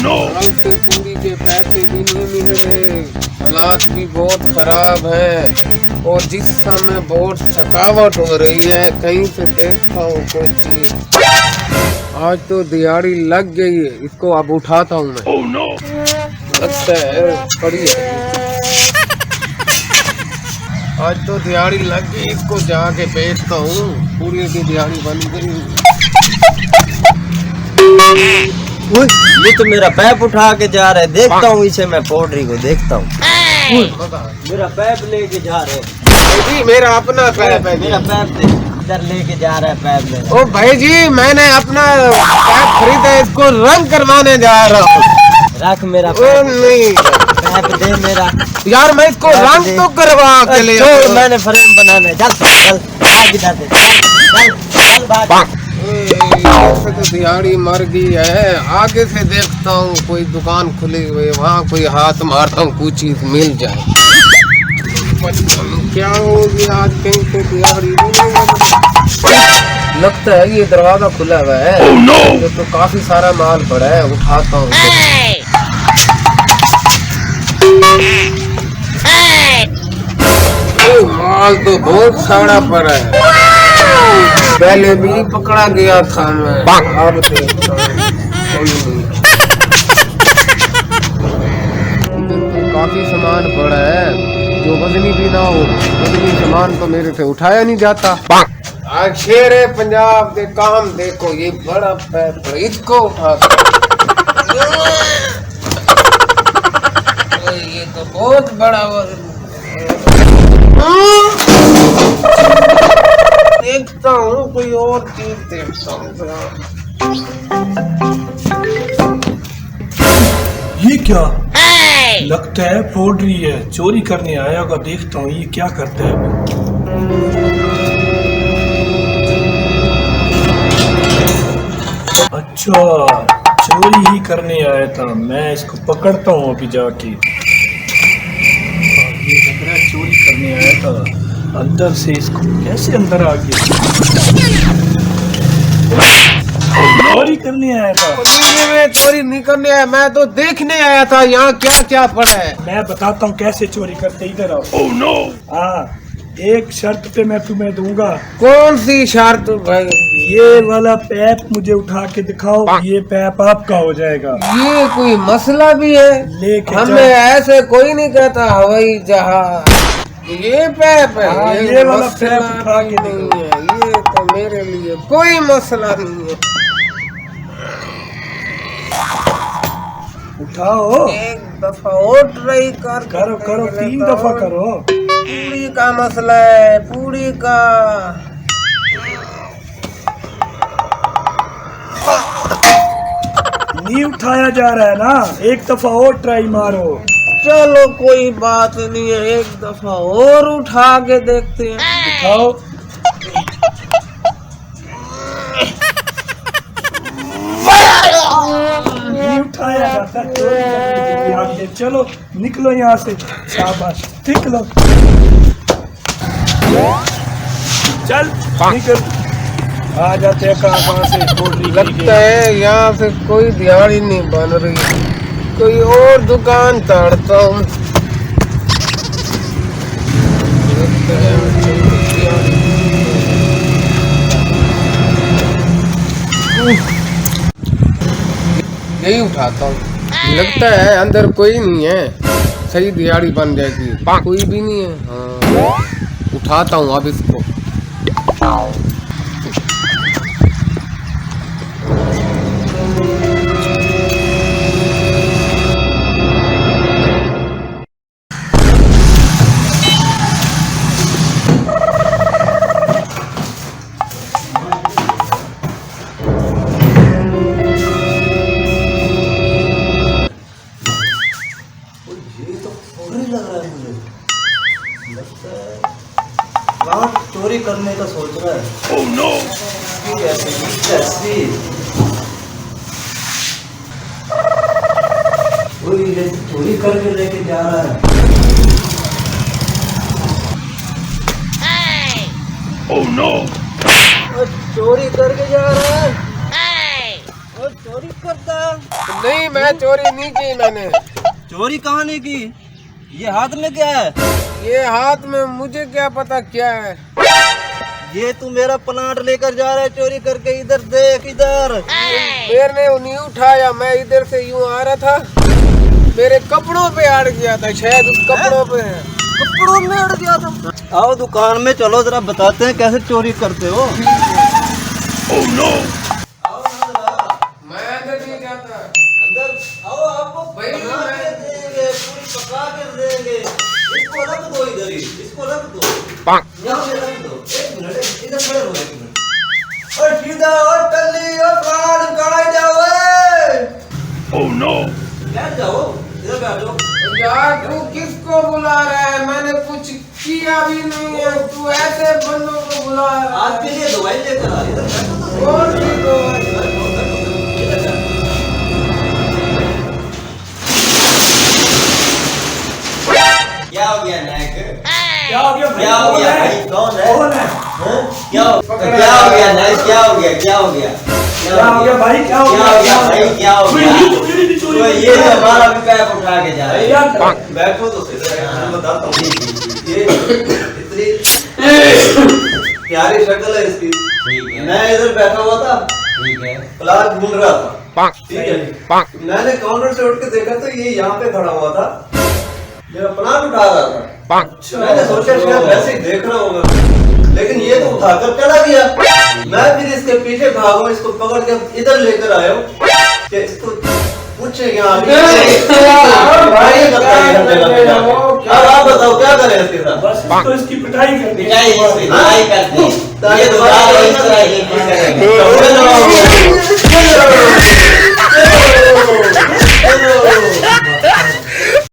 कल से पूरी के पैसे भी नहीं मिल रहे, हालात भी बहुत खराब है और जिस समय बहुत थकावट हो रही है, कहीं से देखता हूँ कोई चीज। आज तो दिहाड़ी लग गई है, इसको अब उठाता हूँ मैं। लगता है पड़ी है। आज तो दिहाड़ी लग गई, इसको जाके बेचता हूँ। पूरी की दिहाड़ी बन गई। ये तो मेरा पैप उठा के जा रहा है, देखता हूँ इसे। मैं पोल्ट्री को देखता हूँ। मेरा पैप लेके जा रहे हैं जी, मेरा अपना पैप है। मेरा पैप इधर लेके जा रहा है। पैप में ओ भाई जी, मैंने अपना पैप खरीदा है, इसको रंग करवाने जा रहा हूँ। रख मेरा पैप। नहीं पैप दे मेरा यार, मैं इसको रंग तो करवा के ले। मैंने फ्रेम बनाना है। चल चल भाग इधर से, चल चल भाग। ऐसे तो दिहाड़ी मर गई है। आगे से देखता हूँ कोई दुकान खुली हुई, वहाँ कोई हाथ मारता हूँ, कुछ चीज मिल जाए। क्या होगी आज, कहीं से दिहाड़ी लगता है ये दरवाजा खुला हुआ है। तो काफी सारा माल पड़ा है, उठाता हूँ। माल तो बहुत सारा पड़ा है, पहले भी पकड़ा गया था मैं। अब देखता हूँ कोई नहीं। इधर तो काफी सामान पड़ा है, जो वजनी भी ना हो। वजनी सामान तो मेरे से उठाया नहीं जाता। शेरे पंजाब के काम देखो, ये बड़ा पैप है, इसको उठा। ये तो बहुत बड़ा देखता हूँ, कोई और चीज देखता हूँ। ये क्या लगता है? पोल्ट्री है, चोरी करने आया होगा। देखता हूँ ये क्या करता है। अच्छा, चोरी ही करने आया था। मैं इसको पकड़ता हूँ अभी जाके। ये लग रहा है चोरी करने आया था। अंदर से इसको कैसे अंदर आ गया? चोरी करने आया था। मैं चोरी नहीं करने आया, मैं तो देखने आया था यहाँ क्या क्या पड़ा है। मैं बताता हूँ कैसे चोरी करते। इधर आओ। Oh no. हाँ, एक शर्त पे मैं तुम्हें दूंगा। कौन सी शर्त भाई? ये वाला पैप मुझे उठा के दिखाओ, ये पैप आपका हो जाएगा। ये कोई मसला भी है? लेके हमें ऐसे कोई नहीं कहता हवाई जहाज। ये पैप है। हाँ, ये वाला पैप उठा के नहीं है, ये तो मेरे लिए कोई मसला नहीं है। उठाओ। एक दफा और ट्राई करो करो, 3 दफा करो। पूरी का मसला है, पूरी का। नहीं उठाया जा रहा है ना, एक दफा और ट्राई मारो। चलो कोई बात नहीं है, एक दफा और उठा के देखते हैं। उठाओ। नहीं उठाया जाता, चोरी करने के लिए आगे। चलो निकलो यहाँ से। शाबाश, निकलो। चल निकल। आ जाते हैं कहाँ से पोल्ट्री। लगता है यहाँ से कोई दिहाड़ी नहीं बन रही, कोई और दुकान ताड़ता हूँ। यही उठाता हूँ। लगता है अंदर कोई नहीं है, सही दिहाड़ी बन जाएगी। कोई भी नहीं है। हाँ, उठाता हूँ अब इसको। चोरी करने का सोच रहा है। Oh no. चोरी करके लेके जा रहा है। Oh no. चोरी करके जा रहा है। चोरी करता है? नहीं, मैं चोरी नहीं की मैंने। चोरी कहाँ नहीं की? ये हाथ में क्या है? ये हाथ में मुझे क्या पता क्या है। ये तू मेरा प्लांट लेकर जा रहा है चोरी करके। इधर देख, इधर। मैंने नहीं उठाया, मैं इधर से यूं आ रहा था, मेरे कपड़ों पे अड़ गया था, शायद उस कपड़ों पे है। कपड़ों में अड़ गया था। आओ दुकान में चलो, जरा बताते हैं कैसे चोरी करते हो। Oh no! मैं अंदर नहीं जाता। अंदर आओ, आपको भाई, बना के देंगे, पूरी पका के देंगे। इसको रख दो इधर ही, इसको रख दो। यहाँ पे रख दो। एक मिनट, इधर खड़े रहो, एक मिनट। और सीधा और टल्ली और प्राण गड़ाई जाओ। Oh no! बैठ जाओ, इधर बैठ जाओ। यार तू किसको बुला रहा है? मैंने कुछ किया भी नहीं है, तू ऐसे बंदों को बुला रहा है। आपके लिए दवाई लेकर आ, इधर बैठो तो सही। कौन सी दवाई? इधर बैठो। क्या हो गया नायक? क्या हो गया? क्या हो गया भाई? कौन है? कौन है? हाँ? क्या हो गया नायक? क्या हो गया? क्या हो गया? क्या हो गया भाई? क्या हो गया? क्या हो गया भाई? क्या हो गया? तो ये जो हमारा भी पैप उठा के जा रहा है। बैठो तो सही, मैं बताता हूँ। ये इतनी प्यारी शक्ल है इसकी। मैं इधर बैठा हुआ था, प्लाट ढूंढ रहा था, ठीक है। मैंने काउंटर से उठ के देखा तो ये यहाँ पे खड़ा हुआ था, मेरा प्लाट उठा रहा था। मैंने सोचा शायद वैसे ही देख रहा होगा, लेकिन ये तो उठाकर चला गया। मैं फिर इसके पीछे भागा, इसको पकड़ के इधर लेकर आया हूँ कि इसको पूछे क्या अब आप बताओ क्या करें इसके साथ? बस तो इसकी पिटाई कर दी। पिटाई करते हैं। ये दोबारा इस तरह की करेंगे।